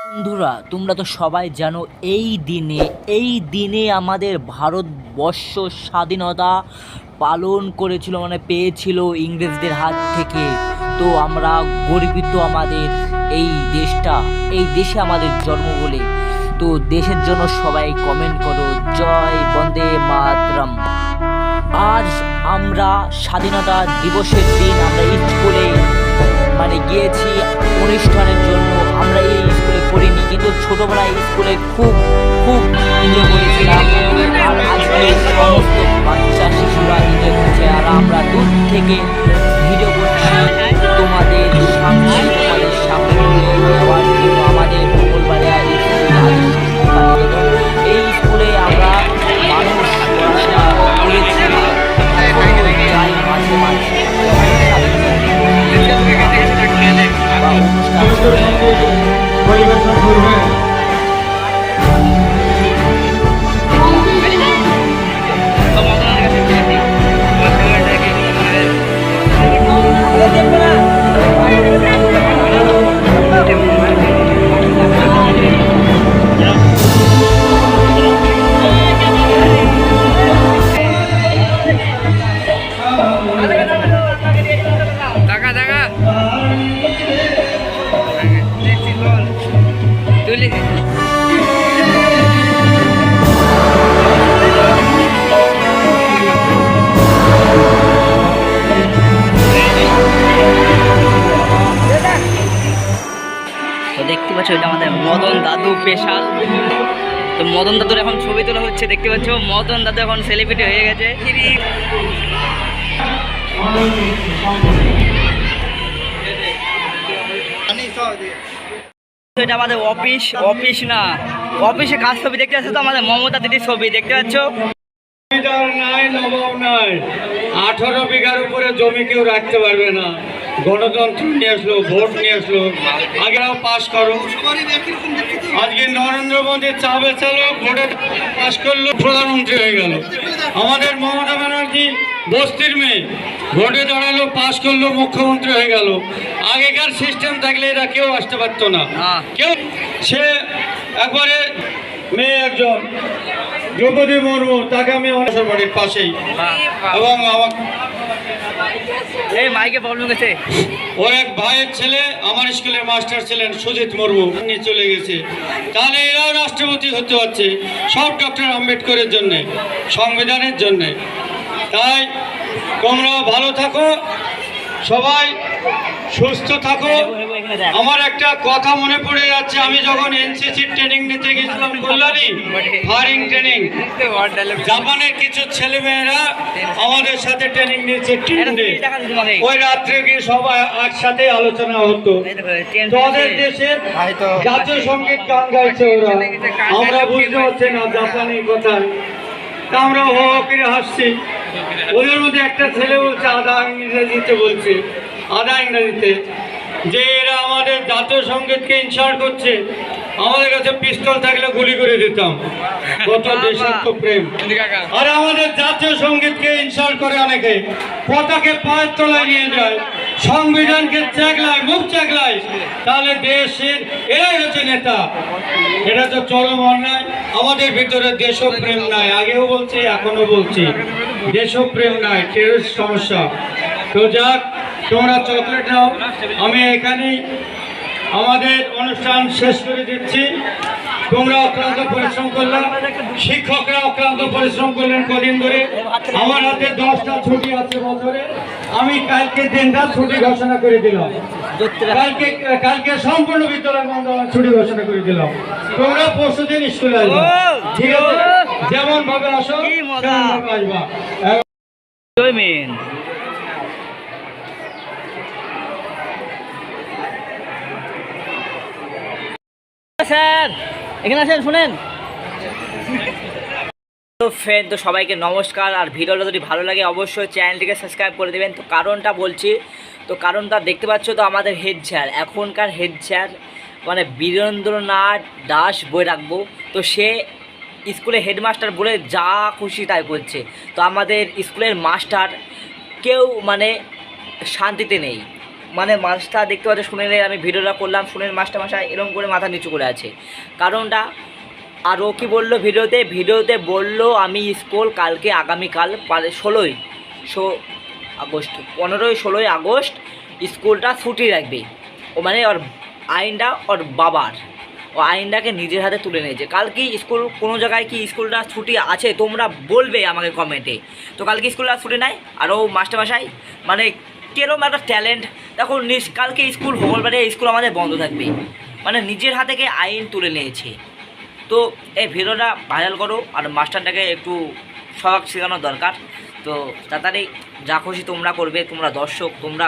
বন্ধুরা, তোমরা তো সবাই জানো এই দিনে আমাদের ভারতবর্ষ স্বাধীনতা পালন করেছিল, পেয়েছিল ইংরেজদের হাত থেকে। তো আমরা গর্বিত আমাদের এই দেশে আমাদের জন্ম বলে। তো দেশের জন্য সবাই কমেন্ট করো, জয় বন্দে মাতরম। আজ আমরা স্বাধীনতা দিবসের দিন আমরা স্কুলে গিয়েছি অনুষ্ঠানের জন্য। আমরা এই স্কুলে পড়িনি, কিন্তু ছোটবেলায় স্কুলে খুব খুব এনজয় করেছিলাম। আর আজকে সমস্ত বাচ্চা শিশুরা এনজয় করছে, আর আমরা দূর থেকে ভিডিও করছি তোমাদের সামনে দেওয়ার জন্য। আমাদের মঙ্গলবাড়িয়া এই স্কুলে আমরা মানুষ পড়াশোনা করেছি, যাই মাঝে মাঝে পরিবেশন করবে। দেখতে পাচ্ছ, এটা আমাদের মদন দাদু স্পেশাল। তো মদন দাদুর এখন ছবি তোলা হচ্ছে, দেখতে পাচ্ছ মদন দাদু এখন সেলিব্রিটি হয়ে গেছে। এটা আমাদের অফিস না, অফিসে কাজ ছবি দেখতে পাচ্ছ। তো আমাদের মমতা দিদির ছবি দেখতে পাচ্ছ। নাই, নবাব নাই, 18 বিঘার উপরে জমি কেউ রাখতে পারবে না। গণতন্ত্র নিয়ে আসলো, ভোট নিয়ে আসলো, আগেও পাস করো। আজকে নরেন্দ্র মোদী চা বেচালো, ভোটে পাস করলো, প্রধানমন্ত্রী হয়ে গেল। আমাদের মমতা ব্যানার্জি বস্তির মেয়ে, ভোটে দাঁড়ালো, পাস করলো, মুখ্যমন্ত্রী হয়ে গেল। আগেকার সিস্টেম থাকলে এরা কেউ আসতে পারতো না। কেউ সে একবারে মেয়ে একজন দ্রৌপদী মুর্মু, তাকে আমি অনেশ্বর বাড়ির পাশেই, এবং আমার মাইকে প্রবলেম গেছে। ওর এক ভাইয়ের ছেলে আমার স্কুলের মাস্টার ছিলেন, সুজিত মুর্মু, নিয়ে চলে গেছে। তাহলে এরাও রাষ্ট্রপতি হতে হচ্ছে, সব ডক্টর আম্বেদকরের জন্যে, সংবিধানের জন্যে। তাই তোমরা ভালো থাকো, সবাই সুস্থ থাকো। আমার একটা কথা মনে পড়ে যাচ্ছে, আমি যখন এনসিসি ট্রেনিং নিতে গেছিলাম কল্যাণী, ফায়ারিং ট্রেনিং, জাপানের কিছু ছেলেমেয়েরা আমাদের সাথে ট্রেনিং নিয়েছে ট্রেনে। ওই রাত্রে গিয়ে সবাই একসাথে আলোচনা হতো। তোদের দেশের জাতীয় সঙ্গীত গান গাইছে ওরা, আমরা বুঝতে পারছি না জাপানি কথা। তা আমরা হো করে হাসছি। ওদের মধ্যে একটা ছেলে বলছে, আধা ইংরেজিতে বলছে, আধা ইংরেজিতে, যে এরা আমাদের জাতীয় সঙ্গীতকে ইনসাল্ট করছে। আমাদের কাছে পিস্তল থাকলে গুলি করে দিতাম। কত দেশাত্মপ্রেম। আর আমাদের জাতীয় সঙ্গীতকে ইনসাল্ট করে অনেকে, পতাকে পায়ের তলায় নিয়ে যায়, সংবিধানকে চ্যাগলায়, মুখ চ্যাগলায়। তাহলে দেশের এরাই হচ্ছে নেতা। এটা তো চরম অন্যায়। আমাদের ভিতরে দেশপ্রেম নাই, আগেও বলছি এখনো বলছি, দেশপ্রেম নাই, টেররিস্ট সমস্যা। তো যাক, তোমরা চকলেট নাও। আমি এখানেই আমাদের অনুষ্ঠান শেষ করে দিচ্ছি। তোমরা অক্লান্ত পরিশ্রম করলাম, শিক্ষকরা অক্লান্ত পরিশ্রম করলেন কদিন ধরে। আমার হাতে 10টা ছুটি আছে বছরে। আমি কালকে দিনটা ছুটি ঘোষণা করে দিলাম। কালকে সম্পূর্ণ বিদ্যালয় বন্ধ, ছুটি ঘোষণা করে দিলাম। তোমরা পরশুদিন স্কুলে আসবা, ঠিক আছে? যেমন ভাবে আসো তেমন ভাবে আসবা। স্যার এখানে আসেন, শুনেন। তো ফ্রেন্ড, তো সবাইকে নমস্কার। আর ভিডিওটা যদি ভালো লাগে অবশ্যই চ্যানেলটিকে সাবস্ক্রাইব করে দেবেন। তো কারণটা বলছি, তো কারণটা দেখতে পাচ্ছ, তো আমাদের হেড স্যার, এখনকার হেড স্যার বীরেন্দ্রনাথ দাস বই রাখবো। তো সে স্কুলে হেডমাস্টার বলে যা খুশি তাই করছে। তো আমাদের স্কুলের মাস্টার কেউ মানে শান্তিতে নেই। মানে মাস্টার দেখতে পাচ্ছে, সুনীলের আমি ভিডিওটা করলাম, সুনীল মাস্টার এরকম করে মাথা নিচু করে আছে। কারণটা, আর ও কী বললো ভিডিওতে বললো আমি স্কুল কালকে আগামীকাল 16ই আগস্ট 15ই আগস্ট স্কুলটা ছুটি রাখবে। ও মানে ওর আইনটা ওর বাবার, ও আইনটাকে নিজের হাতে তুলে নিয়েছে। কাল কি স্কুল কোনো জায়গায় কি স্কুলটা ছুটি আছে তোমরা বলবে আমাকে কমেন্টে। তো কালকে স্কুলটা ছুটি নাই, আর ও মাস্টারমশাই মানে কেরম একটা ট্যালেন্ট দেখো। কালকে স্কুল মঙ্গলবারে স্কুল আমাদের বন্ধ থাকবে, মানে নিজের হাতে থেকে আইন তুলে নিয়েছে। তো এই ভিডিওটা ভাইরাল করো, আর মাস্টারটাকে একটু সবাক শেখানোর দরকার। তো তাড়াতাড়ি যা খুশি তোমরা করবে, তোমরা দর্শক, তোমরা